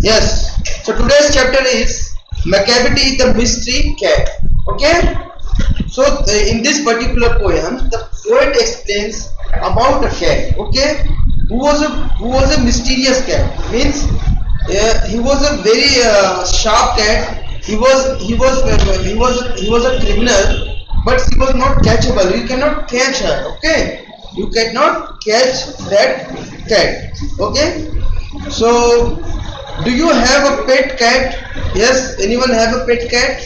Yes. So today's chapter is Macavity the Mystery Cat. Okay. So in this particular poem, the poet explains about a cat. Okay, who was a mysterious cat. Means he was a very sharp cat. He was a criminal, but he was not catchable. You cannot catch her. Okay, you cannot catch that cat. Okay. So, do you have a pet cat? Yes, anyone have a pet cat?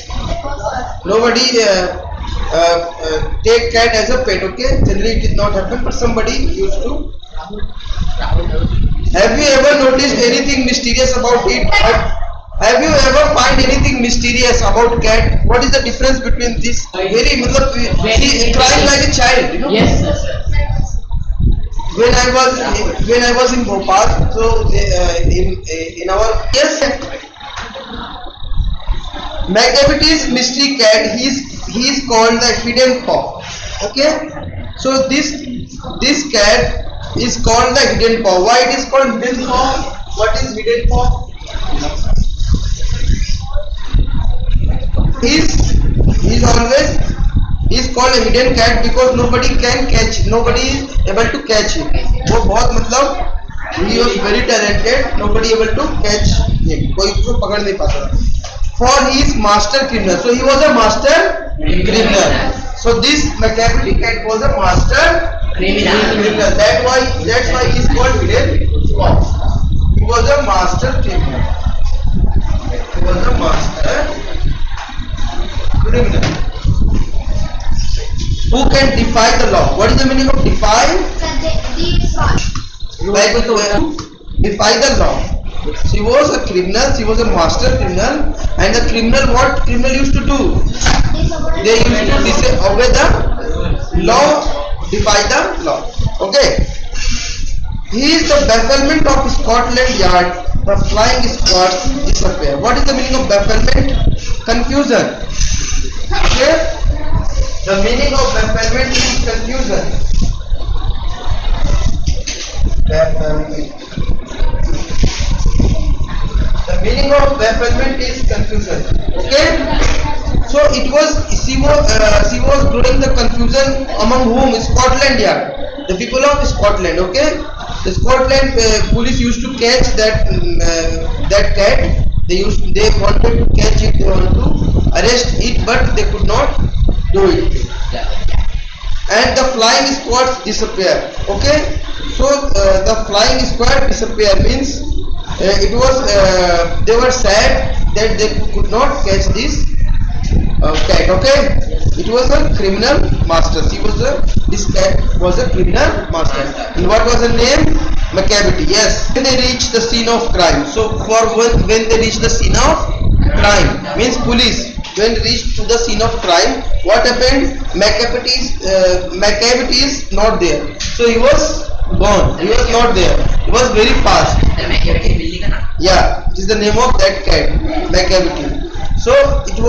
Nobody take cat as a pet. Okay, generally it did not happen, but somebody used to. Have you ever noticed anything mysterious about it? Have you ever find anything mysterious about cat? What is the difference between this? Very, he crying like a child. You know. Yes, sir. When I was in Bhopal, so in our yes, Macavity's mystery cat, he is called the hidden paw. Okay, so this cat is called the hidden paw. Why it is called hidden paw? What is hidden paw? He's always is called a hidden cat because nobody can catch, nobody is able to catch him. वो बहुत मतलब he was very talented, nobody able to catch him. कोई उसको पकड़ नहीं पाता. For his master criminal, so he was a master criminal. So this Macavity cat was a master criminal. That's why he is called hidden paw. He was a master criminal. He was a master criminal. Who can defy the law? What is the meaning of defy? Like defy the law. She was a criminal, she was a master criminal, and the criminal, what criminal used to do? They used to disobey the law, defy the law. Okay. He is the bafflement of Scotland Yard. The flying squads disappear. What is the meaning of bafflement? Confusion. Okay. The meaning of bafflement is confusion. Bafflement. The meaning of bafflement is confusion. Okay. So she was doing the confusion among whom? Scotland Yard. The people of Scotland. Okay. The Scotland police used to catch that cat. They wanted to catch it. They wanted to arrest it, but they could not do it. And the flying squads disappear. Okay. So the flying squad disappear means they were sad that they could not catch this cat. Okay. It was a criminal master. This cat was a criminal master. And what was her name? Macavity. Yes. When they reach the scene of crime. So when they reach the scene of crime means police. When reached to the scene of crime, what happened? Macavity is not there. So he was gone. He was not there. He was very fast. Yeah, it is the name of that cat, Macavity. So who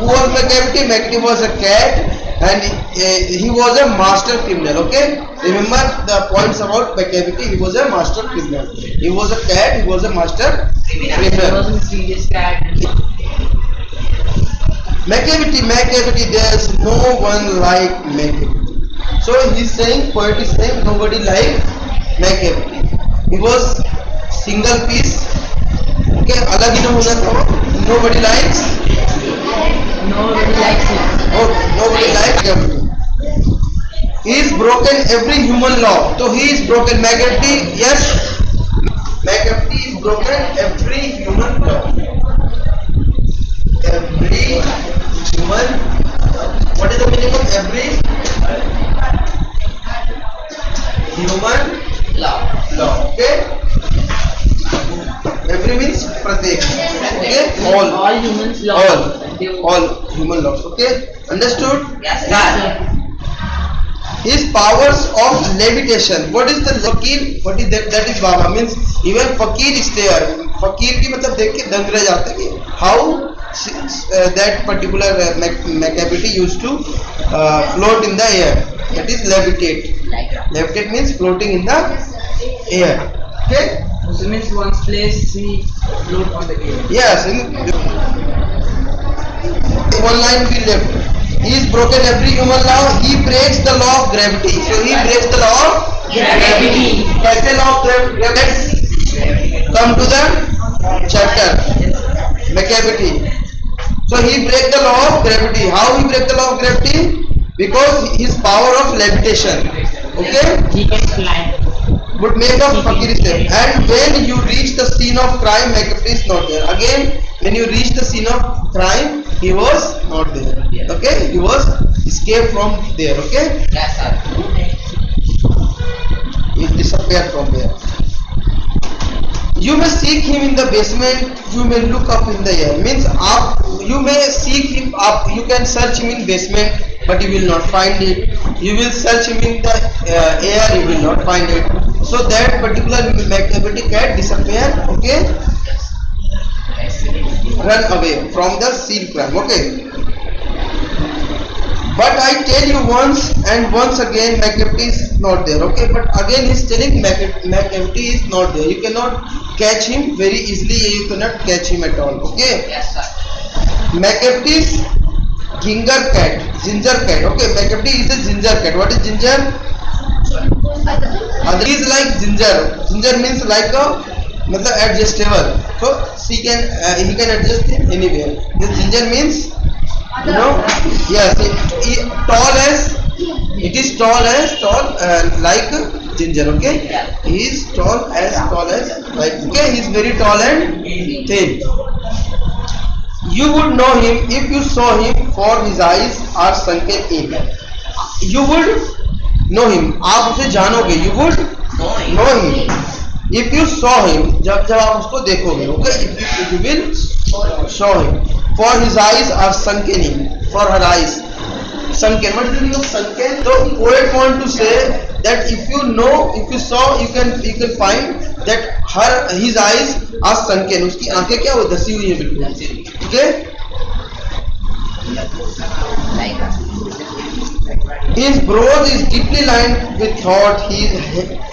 was Macavity? Macavity was a cat, and he was a master criminal. Okay, remember the points about Macavity. He was a master criminal. He was a cat. He was a master criminal. He was a serious cat. Macavity, there's no one like Macavity. So poet is saying nobody like Macavity. He was single piece. Okay, अलग ही ना होना था. Nobody likes him. Oh, nobody likes Macavity. He is broken every human law. So he is broken. Macavity, yes. Macavity is broken every human law. Every human. What is the meaning of every human law? Okay. Every means pratek. Okay. All humans law. All human laws. Okay. Understood? Yes, sir. His powers of levitation. What is the fakir? What is that? That is Baba. Means even fakir is there. Fakir की मतलब देख के दंग रह जाते हैं. How that particular Macavity used to float in the air. That is levitate. Levitate means floating in the air. Okay. So means once placed, he float on the air. Yes, one line we left. He is broken every human law. He breaks the law of gravity. So he breaks the law of Gravity. कैसे law of gravity? Let's come to the chapter. Macavity. So he break the law of gravity. How he break the law of gravity? Because his power of levitation. Okay? He can fly. Would make a fakir step. And when you reach the scene of crime, Macavity is not there. Again, when you reach the scene of crime, he was not there. Okay? He was escaped from there. Okay? Yes, sir. He disappeared from there. You may seek him in the basement. You may look up in the air. Means you may seek him up. You can search him in basement, but you will not find it. You will search him in the air. You will not find it. So that particular Macavity cat disappeared. Okay, run away from the scene crime. Okay. But I tell you once and once again, Macavity is not there. Okay, but again he's telling Macavity is not there. You cannot catch him very easily. You cannot catch him at all. Okay. Yes, sir. Macavity's ginger cat. Okay, Macavity is a ginger cat. What is ginger? He is like ginger. Ginger means like a adjustable. So he can adjust it anywhere. This ginger means, you know, yes, it is tall like ginger. Okay, he is tall as like, okay, he is very tall and thin. You would know him if you saw him, for his eyes are sunken in. You would know him. आप उसे जानोगे. You would know him if you saw him. जब आप उसको देखोगे. Okay, if you will saw him. For his eyes are sunken in. For her eyes sunken. What is the meaning of sunken? So poet want to say that if you saw, you can find that his eyes are sunken. उसकी आंखें क्या हो, धसी हुई है बिल्कुल. Okay. His brows is deeply lined with thought. His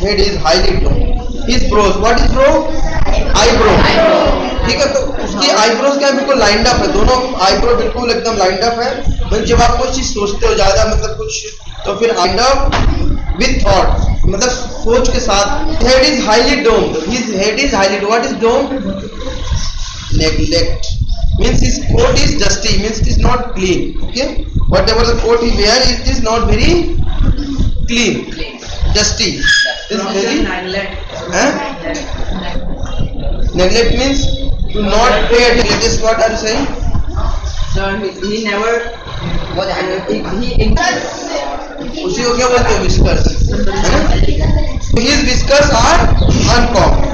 head is highly toned. His brows. What is brow? Eyebrow. ठीक है, तो उसकी आईब्रोज क्या बिल्कुल लाइंड अप है. दोनों आईब्रो बिल्कुल एकदम लाइंड अप है. मतलब जब आप कोई चीज सोचते हो ज्यादा, मतलब कुछ, तो फिर लाइंड अप विथ थॉट, मतलब सोच के साथ. Head is highly doomed. His head is highly. What is doomed? Neglect. Means his coat is dusty. Means it is not clean. Okay, whatever the coat he wear, it is not very clean. Dusty. Is very. Neglect means to not pay attention. This what are you saying? So he never. उसी को क्या बोलते हैं? Whiskers. His whiskers are uncombed.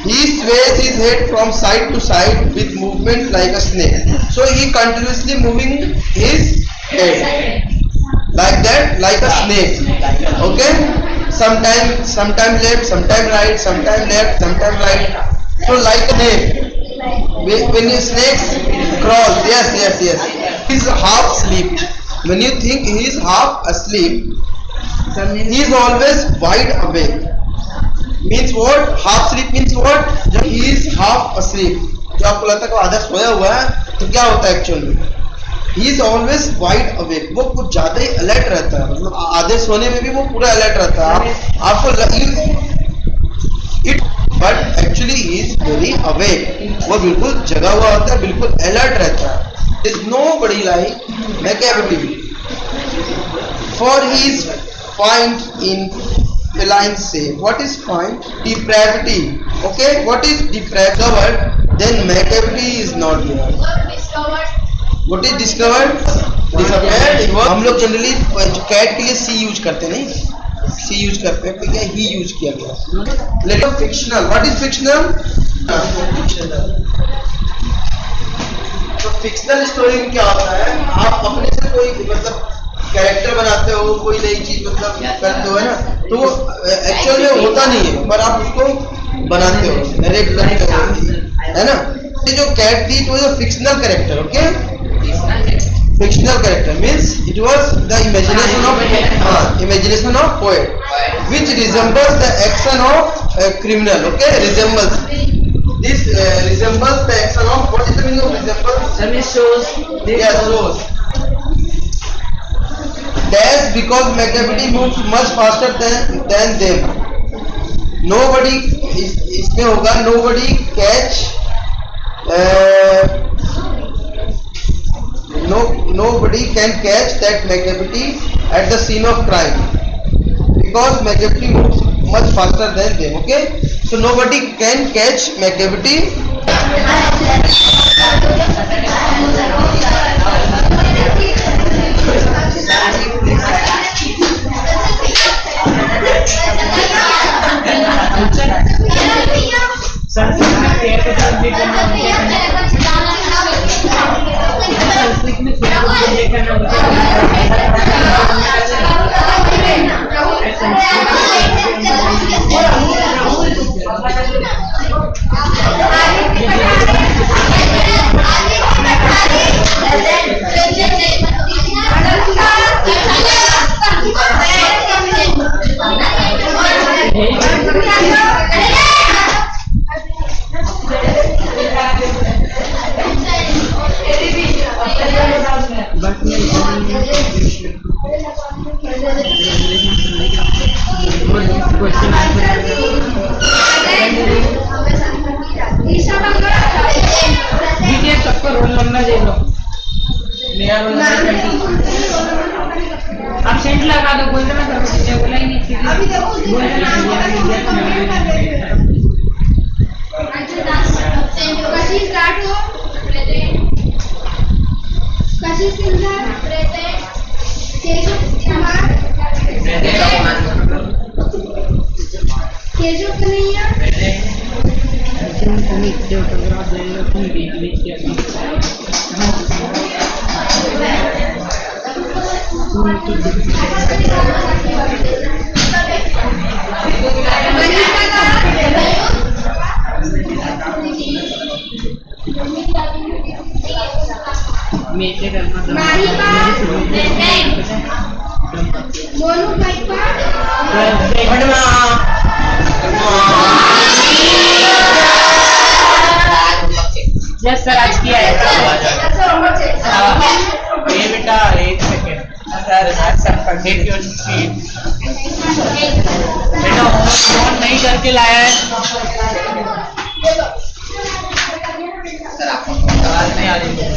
He sways his head from side to side with movements like a snake. So he continuously moving his head like that, like a snake. Okay, sometime left, sometime right, sometime left, sometime right. So like a snake. When you snakes crawl, yes. He's half asleep. When you think he is half asleep, he is always wide awake. Means what? Half sleep means what? जब he is half asleep, जो आपको लगता है कि आधा सोया हुआ है, तो क्या होता है actually? He is always wide awake. वो कुछ ज्यादा ही अलर्ट रहता है. मतलब आधे सोने में भी वो पूरा अलर्ट रहता है. आपको but actually he is very awake. वो बिल्कुल जगा हुआ होता है, बिल्कुल अलर्ट रहता है. There is nobody like Macavity. For he is find in feline shape. What is find? Depravity. Okay, what is depraved? Then Macavity is not there. What is discovered? Disappeared. हम लोग जनरली कैट के लिए सी use करते नहीं, सी use करते हैं, क्या ही use किया गया. लेकिन फिक्शनल. What is fictional? तो फिक्शनल स्टोरी में क्या होता है? आप अपने से कोई मतलब कैरेक्टर बनाते हो, कोई नई चीज मतलब करते हो, है ना, तो वो एक्चुअल में होता नहीं है, पर आप उसको बनाते हो, नरेट करते हो, है ना. ये जो कैट थी, it was a fictional character. Okay, fictional character means it was the imagination of poet, which resembles the action of criminal. Okay, resembles. This resembles the action of, what is the meaning of resembles? That means shows. Yes, shows. Dash, because McAfee moves much faster than them. Nobody इसमें होगा nobody catch nobody can catch that McAfee at the scene of crime because McAfee moves much faster than them. Okay, so nobody can catch McAfee. Scent लगा दो, बोल रहा मैं बोला ही नहीं yes sir, आज किया है ये बेटा। एक second sir, take your speed बेटा, होमवर्क नहीं करके लाया है सर। आपको आवाज नहीं आ रही सर।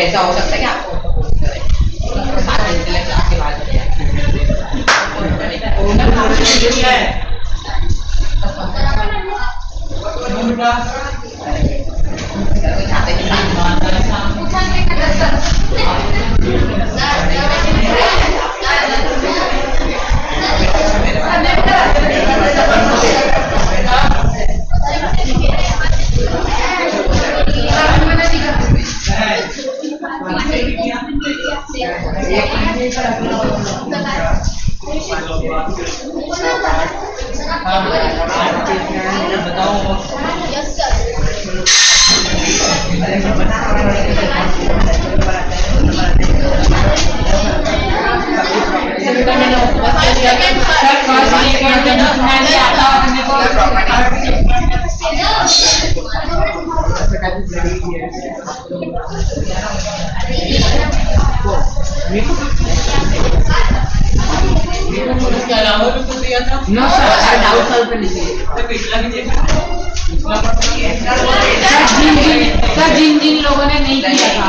ऐसा हो सकता है कि आपको नो सर, डाउट सॉल्व पे नहीं सर, जिन लोगों ने नहीं किया था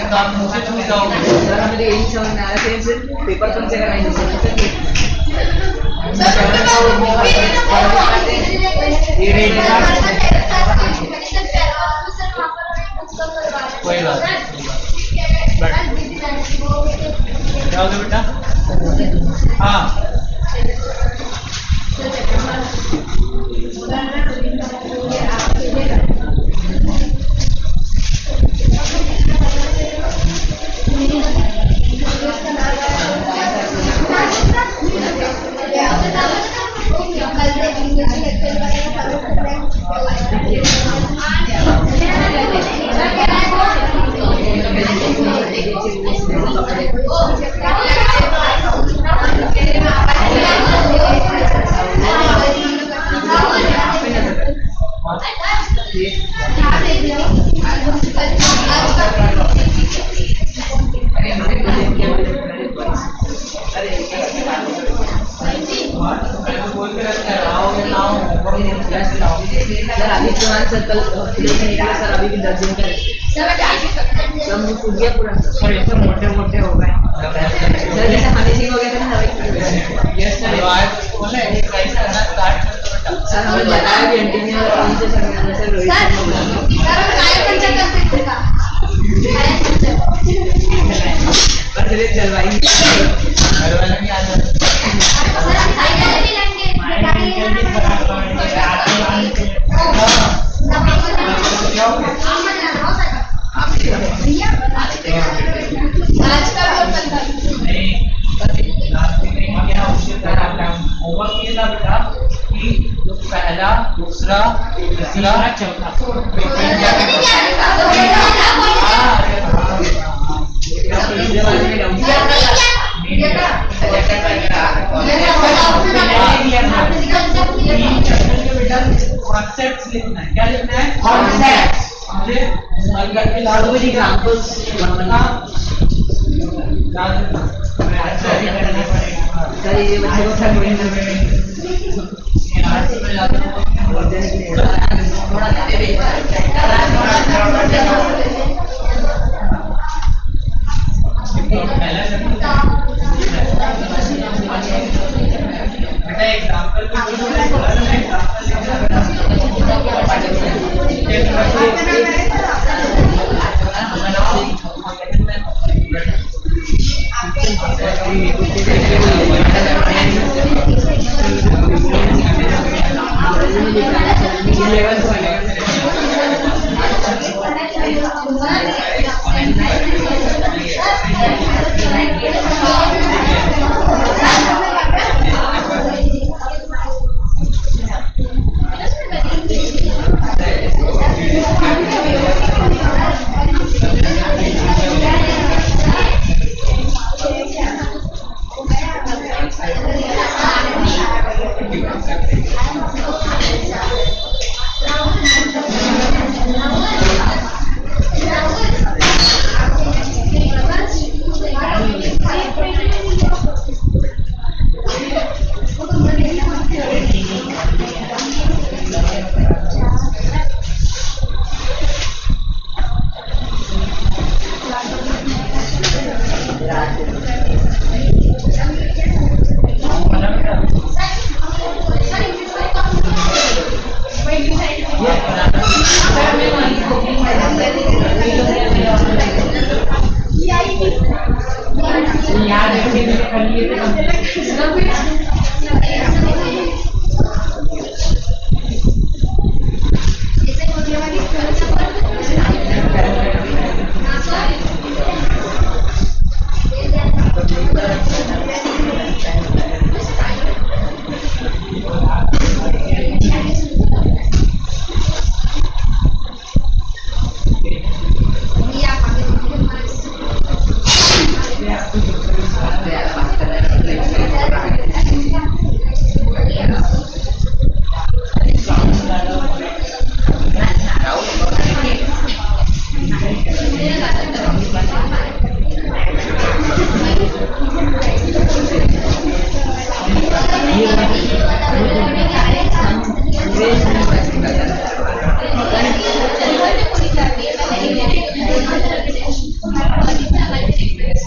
तो आप मुझसे छूट जाओगे। सर हमें तो यही समझ में आ रहा है सिर्फ पेपर तुमसे कराएंगे ये कोई बात नहीं। जाओगे बेटा? हाँ सर अभी पुराना सर्कल सर अभी भी 10 दिन का सर मुझे फूट गया पूरा सर ये तो मोटे मोटे हो गए सर जैसे हनीसिंग हो गया था ना यस सर आज बोले एक्सरसाइज करना स्टार्ट कर दो बेटा सर हमें बताया भी एंटीनियर और उनसे सर रोहित सर चलिए चलवाएंगे करवाना नहीं आता पहला दूसरा तीसरा चौथा कॉन्सेप्ट्स लिखना है क्या लिखना है कॉन्सेप्ट्स एग्जांपल्स बनना सर ये बच्चे को सब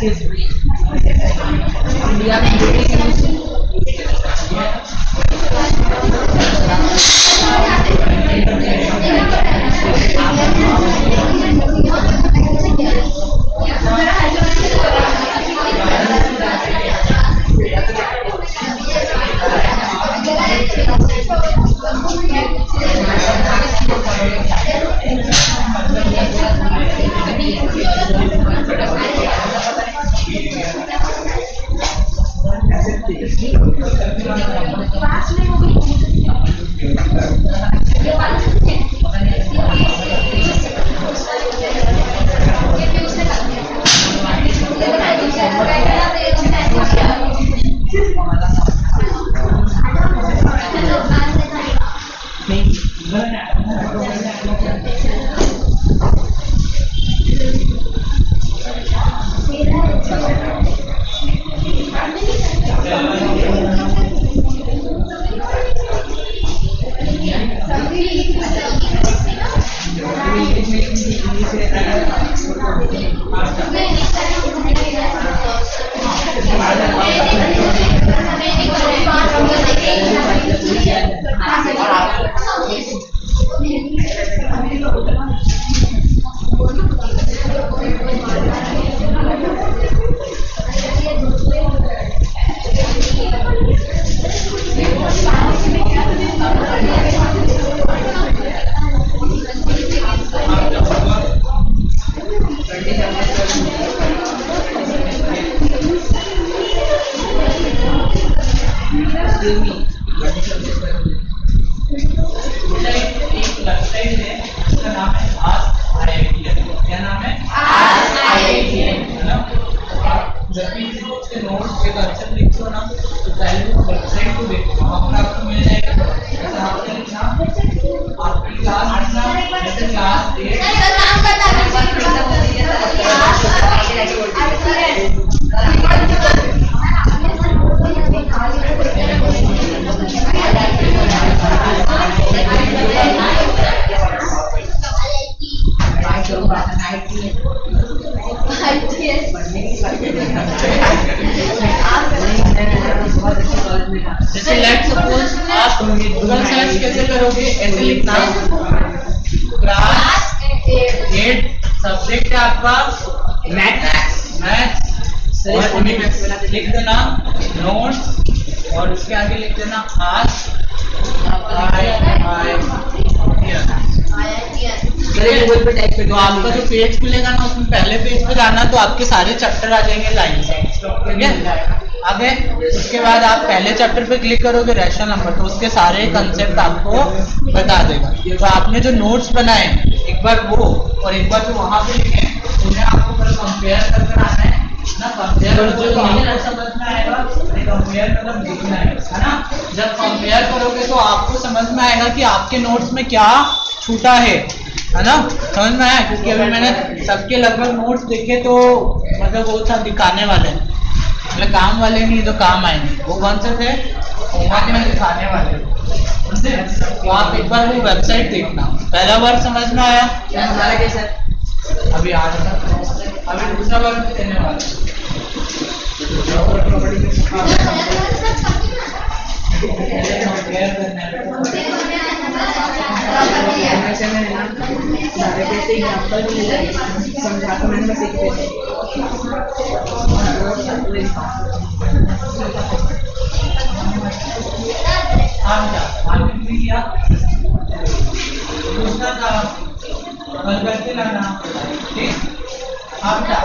इंडिया में ब्रिटिश जैसे लेट्स सपोज आप गूगल सर्च कैसे करोगे, ऐसे लिखना क्लास 8 सब्जेक्ट है आपका मैथ्स और लिख देना नोट्स और उसके आगे लिख देना आज गूगल पे टाइप तो आपका जो पेज खुलेगा ना उसमें पहले पेज पे जाना तो आपके सारे चैप्टर आ जाएंगे लाइन से, ठीक है। आगे उसके बाद आप पहले चैप्टर पे क्लिक करोगे रेशनल नंबर, तो उसके सारे कंसेप्ट आपको बता देगा। तो आपने जो नोट्स बनाए एक बार वो और एक बार जो वहां पे लिखे उन्हें आपको पहले कंपेयर करके आना है ना, कंपेयर करोगे तो आपको समझ में आएगा, कंपेयर मतलब लिखना है ना। जब कंपेयर करोगे तो आपको समझ में आएगा कि आपके नोट्स में क्या छूटा है ना, समझ में आया। क्योंकि अभी मैंने सबके लगभग नोट्स देखे तो मतलब वो था दिखाने वाले, मतलब काम वाले नहीं जो काम आएंगे। वो कौन से थे, होमवर्क में दिखाने वाले। तो आप एक बार वो वेबसाइट देखना। पहला वर्ग समझ में आया, हमारा कैसा अभी आ रहा, अभी दूसरा वर्ग भी देने वाला समझा तो मैंने बस एक दूसरा था हल करके लाना, ठीक। आप क्या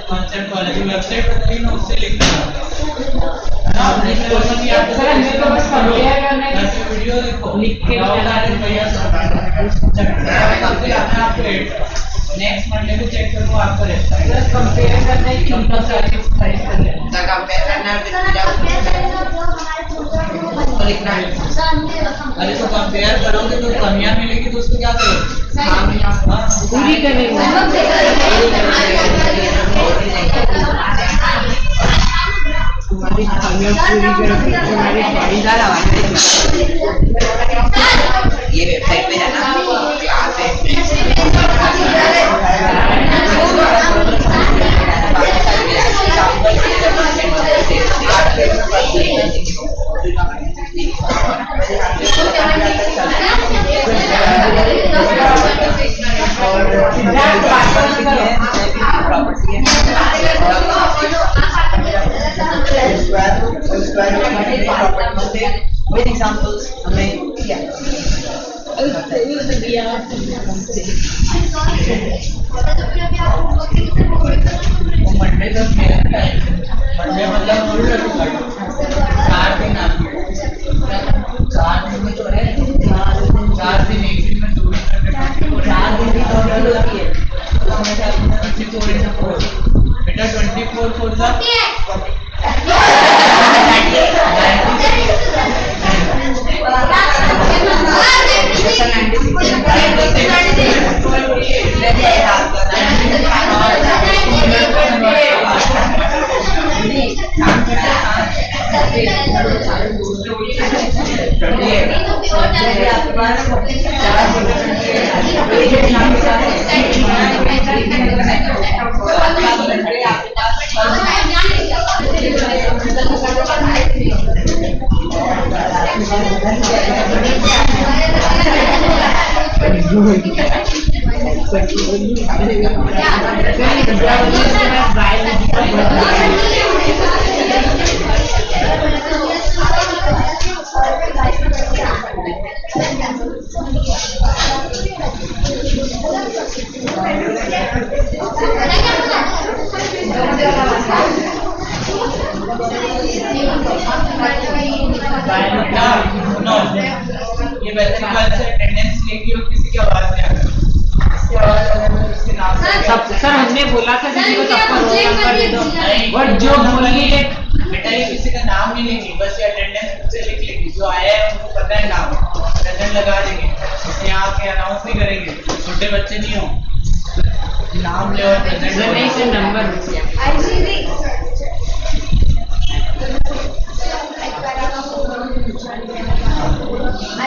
कॉन्सेप्ट कॉलेज वेबसाइट बताइए ना, उससे लिखना वीडियो देखो लिख के आपको नेक्स्ट मंडे को चेक करो आपका रहता है कंपेयर करना है लिखना है। अरे तो कंपेयर करोगे तो कमियां मिलेगी तो उसको क्या करोगे पूरी करेंगे। तुम्हारी खामियां पूरी करके तुम्हारी पारीदार आवाज ये वेबसाइट पे जाना क्लास है with examples हमें किया मंडे तक मेरा टाइम मंडे मतलब 4 दिन आपके 4 दिन में तो है 4 दिन एक दिन में 2 दिन 4 दिन की टोटल होती है तो हमेशा 24 बेटा 24 फोर सा ये वैसे अटेंडेंस लेगी और किसी की आवाज नहीं आती इसकी आवाज अगर मैं उसके नाम सर हमने बोला था किसी को सबका रोल नंबर दे दो और जो बोलेगी बेटा ये किसी का नाम नहीं लेंगे, बस ये अटेंडेंस से लिख लेंगे, जो आया है उनको पता है नाम प्रेजेंट लगा देंगे, यहाँ के अनाउंस नहीं करेंगे, छोटे बच्चे नहीं हो नाम ले और प्रेजेंट नहीं से नंबर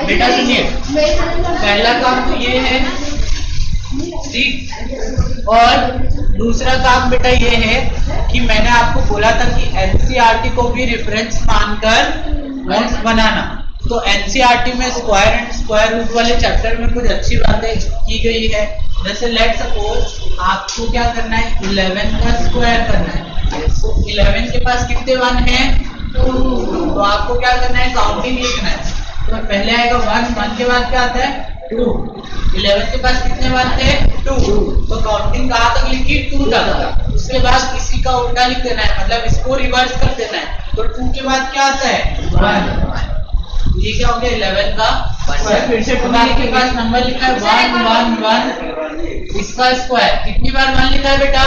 बेटा सुनिए पहला काम तो ये है ठीक, और दूसरा काम बेटा ये है कि मैंने आपको बोला था कि एनसीईआरटी को भी रेफरेंस मानकर नोट्स बनाना। तो एनसीईआरटी में स्क्वायर एंड स्क्वायर रूट वाले चैप्टर में कुछ अच्छी बातें की गई है, जैसे लेट सपोज आपको क्या करना है 11 का स्क्वायर करना है, तो 11 के पास कितने 1 है 2, तो आपको क्या करना है काउंटिंग लिखना है, तो पहले आएगा 1 के बाद क्या आता है 2, 11 के पास कितने 1 थे 2, तो काउंटिंग कहाँ तक लिखी 2 तक, उसके बाद इसी का उल्टा लिख देना है, मतलब इसको रिवर्स कर देना है, तो 2 के बाद क्या आता है 1, ये क्या हो गया 11 का फिर से 2 के पास नंबर लिखा है 1 1 1, इसका स्क्वायर कितनी बार 1 लिखा है बेटा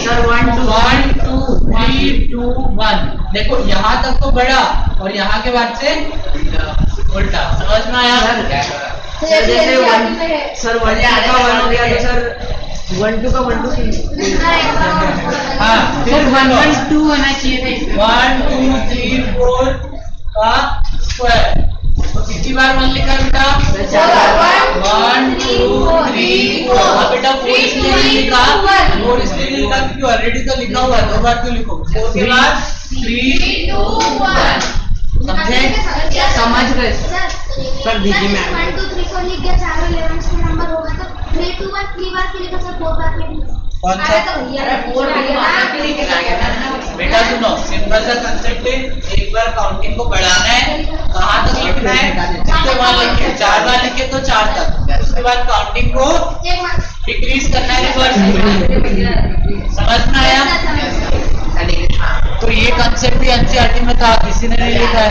सर 1 2 3 2 1, देखो यहाँ तक तो बड़ा और यहाँ के बाद से उल्टा, समझ में आया सर जैसे 1 सर 1 का 1 हो गया तो सर 1 2 का 1 2 हाँ सर 1 1 2 होना चाहिए था 1 2 3 4 का स्क्वायर, तो कितनी बार 1 लिखा बेटा 1 2 3 4, बेटा 4 इसलिए नहीं लिखा, 4 इसलिए नहीं लिखा क्योंकि ऑलरेडी तो लिखा हुआ है, 2 बार क्यों लिखो, 4 के बाद 3 2 1, समझे समझ गए सर दीजिए मैम 1 2 3 4 लिख दिया, चारों 11 के नंबर होगा तो 3 2 1 3 बार के लिखा सर 4 बार के लिखा कौन सा 4 बार के लिखा बेटा सुनो, सिंपल सा कंसेप्ट है, एक बार काउंटिंग को बढ़ाना है, कहाँ तक लिखना है, जितने बार लिखे 4 बार लिखे तो 4 तक, उसके बाद काउंटिंग को डिक्रीज करना है, रिवर्स। समझ में आया? तो ये कंसेप्ट भी एनसीईआरटी में था, किसी ने नहीं लिखा है।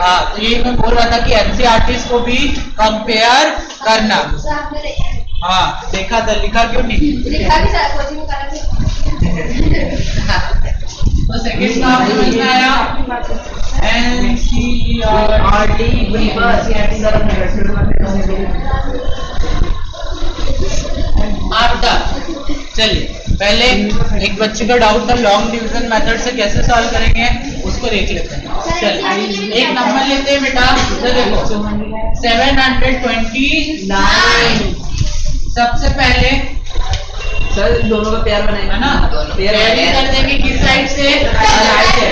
हाँ, तो ये मैं बोल रहा था कि एनसीईआरटी को भी कंपेयर करना। हाँ, देखा था, लिखा क्यों नहीं? तो सेकंड का आपको समझ में आया? NCERT after. चलिए, पहले एक बच्चे का डाउट था लॉन्ग डिवीजन मेथड से कैसे सॉल्व करेंगे, उसको देख लेते हैं। चलिए, एक नंबर लेते हैं बेटा, तो देखो 729। सबसे पहले सर दोनों का पेयर बनाएंगे है ना, पेयर कर देंगे किस साइड से? राइट से।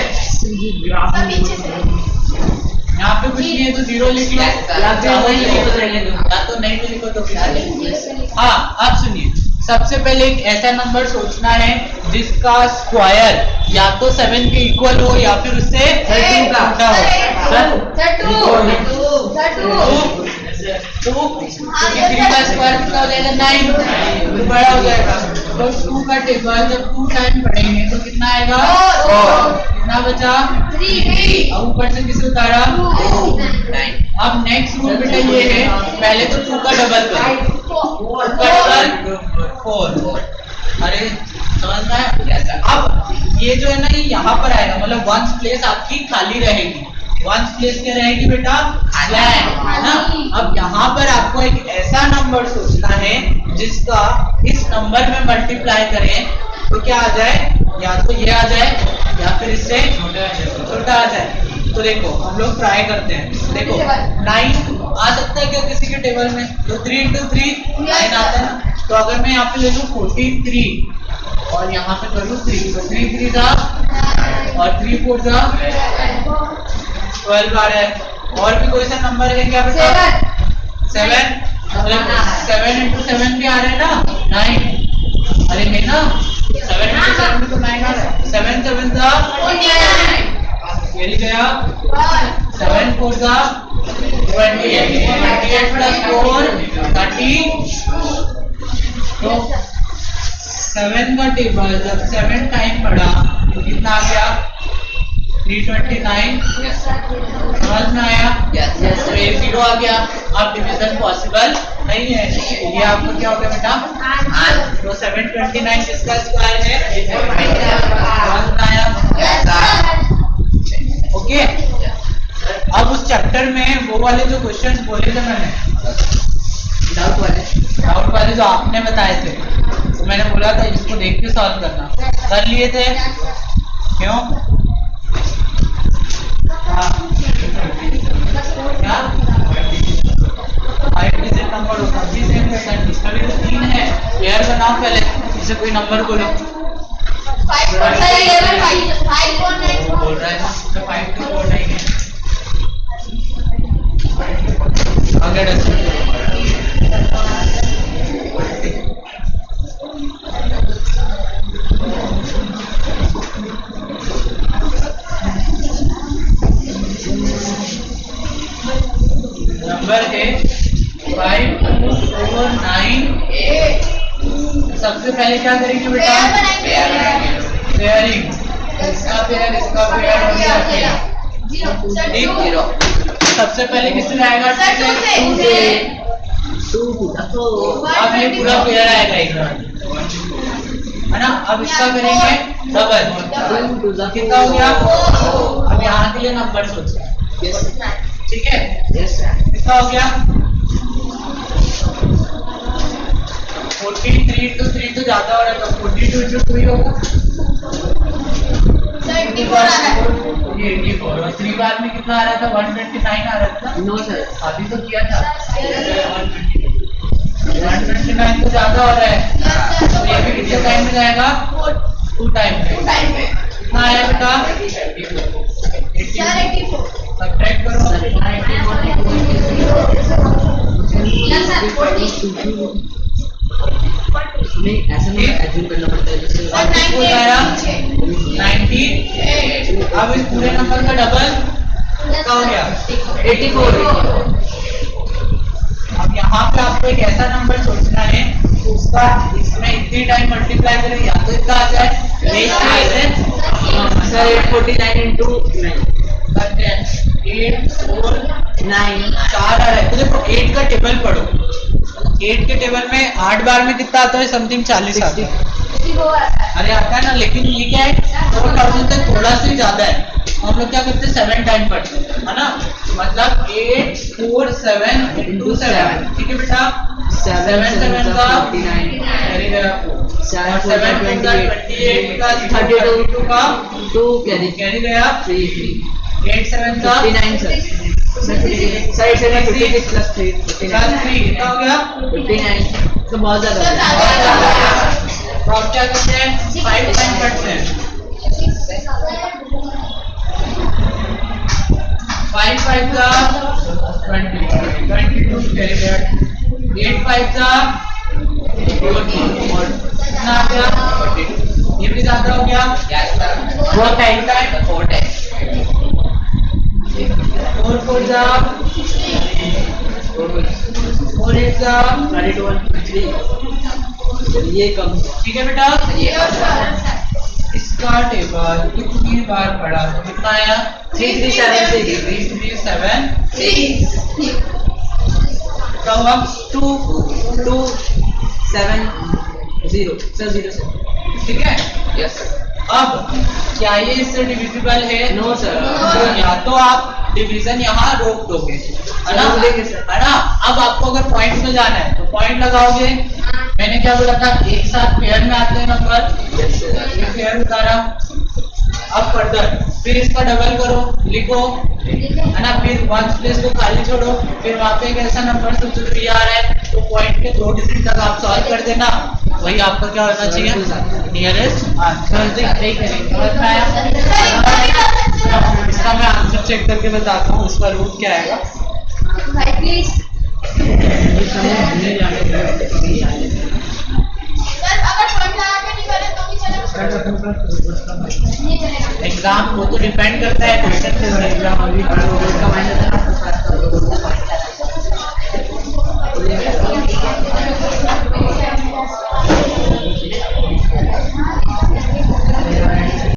यहाँ पे कुछ नहीं है तो 0 लिख लो, या तो नहीं भी लिखो तो हाँ। अब सुनिए, सबसे पहले एक ऐसा नंबर सोचना है जिसका स्क्वायर या तो 7 के इक्वल हो या फिर उससे 2 का हो। तो 3 का स्क्वायर कितना हो जाएगा? 9, तो बड़ा हो जाएगा। तो 2 का टेबल जब 2 टाइम पढ़ेंगे तो कितना आएगा? कितना बचा? 3। अब ऊपर से किसे उतारा? 9। अब नेक्स्ट रूल बेटा ये है, पहले तो 2 का डबल करो, 4। अरे समझ में आया? अब ये जो है ना, ये यहाँ पर आएगा, मतलब 1 प्लेस आपकी खाली रहेगी। 1 प्लेस क्या रहेगी बेटा? ब्लैंक, है ना। अब यहाँ पर आपको एक ऐसा नंबर सोचना है जिसका इस नंबर में मल्टीप्लाई करें तो क्या आ जाए? या तो ये आ जाए या फिर इससे छोटा आ जाए। तो देखो हम लोग ट्राई करते हैं। देखो 9 आ सकता है क्या किसी के टेबल में? तो 3 × 3 9 आता है ना। तो अगर मैं यहाँ पे ले लूँ 43 और यहाँ पे करूँ 3, तो 3 3 था और 3 4 था 12 आ रहा है। और भी कोई सा नंबर है क्या बेटा? 7 7 × 7 भी आ रहे हैं ना, 9। अरे नहीं ना, 7 × 7 तो 9 आ रहा है। 7 7 था 49, ये गया 7 4 था 28 प्लस 4 30। तो 7 का टेबल जब 7 टाइम पढ़ा तो कितना आ गया? 329। समझ में आया? तो ये 0 आ गया। अब डिवीजन पॉसिबल नहीं है, ये आपको क्या हो गया बेटा? तो 729 किसका स्क्वायर है? समझ में आया? ओके। अब उस चैप्टर में वो वाले जो क्वेश्चंस बोले थे मैंने, डाउट वाले जो आपने बताए थे, तो मैंने बोला था इसको देख के सॉल्व करना, कर लिए थे? क्यों? क्या 5 डिजिट नंबर होता है, इसका भी तो 3 है। पेयर बनाओ पहले, इसे कोई नंबर बोलो। 5 4 9 बोल रहा है ना, तो 5 2 4 9 है। आगे नंबर है 5 2 4 9 8। सबसे पहले क्या करेंगे बेटा? पेयरिंग। इसका पेयर इसका पेयर हो गया 0। सबसे पहले किससे आएगा? 2 से। अब ये पूरा पेयर आएगा एक बार, है ना। अब इसका करेंगे डबल, कितना हो गया? अब यहाँ के लिए नंबर सोचें, ठीक है? कितना हो गया? 43 × 3 तो ज्यादा हो रहा है, तो 42 × 3 होगा 84। और 3 बार में कितना आ रहा था? 129 आ रहा था। नो सर, अभी तो किया था 129 तो ज्यादा हो रहा है, तो ये भी कितने टाइम में जाएगा? 2 टाइम में। कितना आया बेटा? 84। सब्ट्रैक्ट करो। नहीं, ऐसा नहीं एज्यूम करना पड़ता है। जैसे 90 अब इस पूरे नंबर का डबल क्या हो गया? 84। अब यहाँ पे आपको एक ऐसा नंबर सोचना है उसका इसमें इतनी टाइम मल्टीप्लाई करें या तो इतना आ जाए सर 849 into 9 8 4 9 4 आ रहा है। तो देखो 8 का टेबल पढ़ो, 8 के टेबल में 8 बार में कितना आता है? समथिंग 40 आता है। अरे आता है ना, लेकिन ये क्या है 4000 से थोड़ा सा ज्यादा है। हम लोग क्या करते हैं 7 टाइम पढ़ते हैं, है ना? मतलब 8 4 7 into 7, ठीक है बेटा? 7 7 का 49 कैरी गया 7 7 का 28 का 32 का 2 कैरी कैरी गया 3 8 7 का 59 सर 56 plus 3 कितना हो गया? 59 तो बहुत ज्यादा तो आप क्या करते हैं 5 टाइम पढ़ते हैं। 5 5 का 22 कैरी गया 8 5 का 40 कितना आ गया? ये भी ज्यादा हो गया। 4 टाइम का 4 टाइम 4 4 जा 4 8 जा 32 ये कम ठीक है बेटा? इसका टेबल कितनी बार पढ़ा तो कितना आया? 337 तो हम 2 7 0 सर 0 सर ठीक है। यस सर अब क्या ये इससे डिविजिबल है? नो सर तो या तो आप डिवीजन यहाँ रोक दोगे, है ना? रोक देंगे सर। है ना? अब आपको अगर पॉइंट में जाना है तो पॉइंट लगाओगे। मैंने क्या बोला था एक साथ पेयर में आते हैं नंबर, ये पेयर उतारा। अब फर्दर फिर इसका डबल करो, लिखो, है ना? फिर वन प्लेस को खाली छोड़ो, फिर वहाँ पे एक ऐसा नंबर जो भी आ रहा है तो पॉइंट के 2 डिजिट तक आप सॉल्व कर देना। वही आपका क्या होना चाहिए? Nearest answer. समझ में आया? इसका मैं आंसर चेक करके बताता हूँ, इसका रूट क्या आएगा। एग्जाम वो तो डिपेंड करता है क्वेश्चन पे, एग्जाम